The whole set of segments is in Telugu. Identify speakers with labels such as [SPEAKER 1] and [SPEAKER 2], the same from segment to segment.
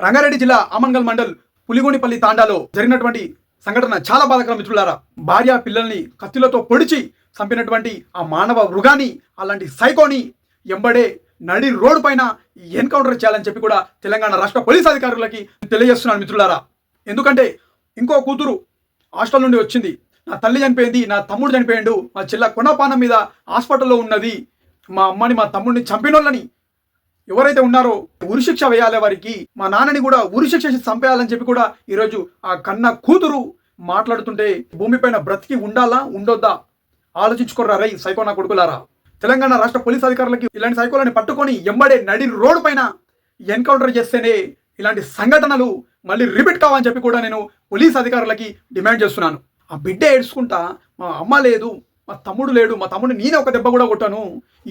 [SPEAKER 1] రంగారెడ్డి జిల్లా ఆమన్గల్ మండల్ పులిగోనిపల్లి తాండాలో జరిగినటువంటి సంఘటన చాలా బాధాకరం మిత్రులారా. భార్య పిల్లల్ని కత్తులతో పొడిచి చంపినటువంటి ఆ మానవ మృగాన్ని, అలాంటి సైకోని ఎంబడే నడి రోడ్డు పైన ఎన్కౌంటర్ చేయాలని చెప్పి కూడా తెలంగాణ రాష్ట్ర పోలీస్ అధికారులకి తెలియజేస్తున్నాను మిత్రులారా. ఎందుకంటే ఇంకో కూతురు హాస్టల్ నుండి వచ్చింది, నా తల్లి చనిపోయింది, నా తమ్ముడు చనిపోయిండు, మా చెల్ల కొనపానం మీద హాస్పిటల్లో ఉన్నది, మా అమ్మని మా తమ్ముడిని చంపినోళ్ళని ఎవరైతే ఉన్నారో ఉరిశిక్ష వేయాలి, వారికి మా నాన్నని కూడా ఉరిశిక్ష చంపేయాలని చెప్పి కూడా ఈరోజు ఆ కన్న కూతురు మాట్లాడుతుంటే భూమిపైన బ్రతికి ఉండాలా ఉండొద్దా ఆలోచించుకోరా రై సైకో నా కొడుకులారా. తెలంగాణ రాష్ట్ర పోలీస్ అధికారులకి ఇలాంటి సైకోలని పట్టుకొని ఎంబడే నడి రోడ్డు పైన ఎన్కౌంటర్ చేస్తేనే ఇలాంటి సంఘటనలు మళ్ళీ రిపీట్ కావాలని చెప్పి కూడా నేను పోలీస్ అధికారులకి డిమాండ్ చేస్తున్నాను. ఆ బిడ్డ ఏడ్చుకుంటా, మా అమ్మ లేదు, మా తమ్ముడు లేడు, మా తమ్ముడు నేనే ఒక దెబ్బ కూడా కొట్టాను,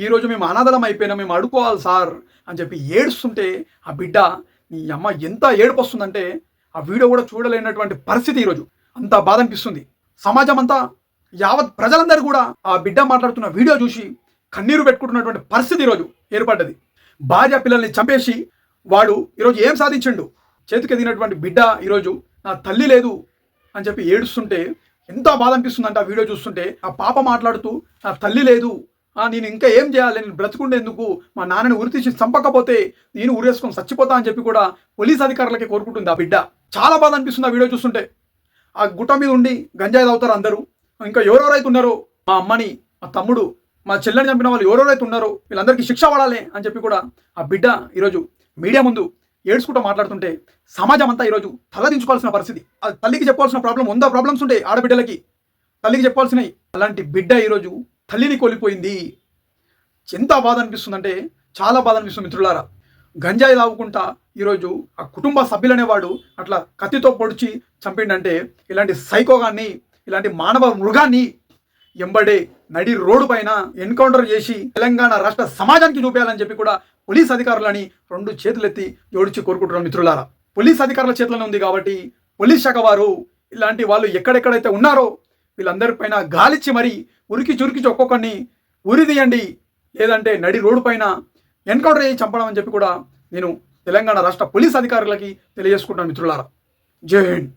[SPEAKER 1] ఈరోజు మేము అనాథలం అయిపోయినా, మేము అడుకోవాలి సార్ అని చెప్పి ఏడుస్తుంటే ఆ బిడ్డ నీ అమ్మ ఎంత ఏడుపు వస్తుందంటే ఆ వీడియో కూడా చూడలేనటువంటి పరిస్థితి. ఈరోజు అంత బాధ అనిపిస్తుంది. సమాజం అంతా యావత్ ప్రజలందరూ కూడా ఆ బిడ్డ మాట్లాడుతున్న వీడియో చూసి కన్నీరు పెట్టుకుంటున్నటువంటి పరిస్థితి ఈరోజు ఏర్పడ్డది. భార్య పిల్లల్ని చంపేసి వాడు ఈరోజు ఏం సాధించిండు? చేతికి ఎదిగినటువంటి బిడ్డ ఈరోజు నా తల్లి లేదు అని చెప్పి ఏడుస్తుంటే ఎంత బాధ అనిపిస్తుందంటే ఆ వీడియో చూస్తుంటే. ఆ పాప మాట్లాడుతూ నా తల్లి లేదు, నేను ఇంకా ఏం చేయాలి, నేను బ్రతుకుండేందుకు, మా నాన్నని ఉరి తీసి చంపకపోతే నేను ఉరేసుకొని చచ్చిపోతా అని చెప్పి కూడా పోలీస్ అధికారులకి కోరుకుంటుంది ఆ బిడ్డ. చాలా బాధ అనిపిస్తుంది ఆ వీడియో చూస్తుంటే. ఆ గుట్ట మీద ఉండి గంజాయి తాగుతారు అందరూ, ఇంకా ఎవరెవరైతే ఉన్నారో మా అమ్మని, మా తమ్ముడు, మా చెల్లెని చంపిన వాళ్ళు ఎవరెవరైతే ఉన్నారో వీళ్ళందరికీ శిక్ష పడాలి అని చెప్పి కూడా ఆ బిడ్డ ఈరోజు మీడియా ముందు ఏడ్చుకుంటూ మాట్లాడుతుంటే సమాజం అంతా ఈరోజు తలదించుకోవాల్సిన పరిస్థితి. అది తల్లికి చెప్పాల్సిన ప్రాబ్లమ్స్ ఉంటాయి ఆడబిడ్డలకి, తల్లికి చెప్పాల్సినవి. అలాంటి బిడ్డ ఈరోజు తల్లిని కోల్పోయింది. ఎంత బాధ అనిపిస్తుందంటే చాలా బాధ అనిపిస్తుంది మిత్రులారా. గంజాయి తాగుకుంటా ఈరోజు ఆ కుటుంబ సభ్యులనేవాడు అట్లా కత్తితో పొడిచి చంపిండంటే ఇలాంటి సైకోగాన్ని, ఇలాంటి మానవ మృగాన్ని ఎంబడే నడి రోడ్డు పైన ఎన్కౌంటర్ చేసి తెలంగాణ రాష్ట్ర సమాజానికి చూపేయాలని చెప్పి కూడా పోలీస్ అధికారులని రెండు చేతులెత్తి జోడించి కోరుకుంటున్నాం మిత్రులారా. పోలీస్ అధికారుల చేతుల్లోనే ఉంది కాబట్టి పోలీస్ శాఖ వారు ఇలాంటి వాళ్ళు ఎక్కడెక్కడైతే ఉన్నారో వీళ్ళందరిపైన గాలిచ్చి మరి ఉరికి ఒక్కొక్కరిని ఉరి తీయండి, లేదంటే నడి రోడ్డు పైన ఎన్కౌంటర్ చేసి చంపడం అని చెప్పి కూడా నేను తెలంగాణ రాష్ట్ర పోలీస్ అధికారులకి తెలియజేసుకుంటాను మిత్రులారా. జై హింద్.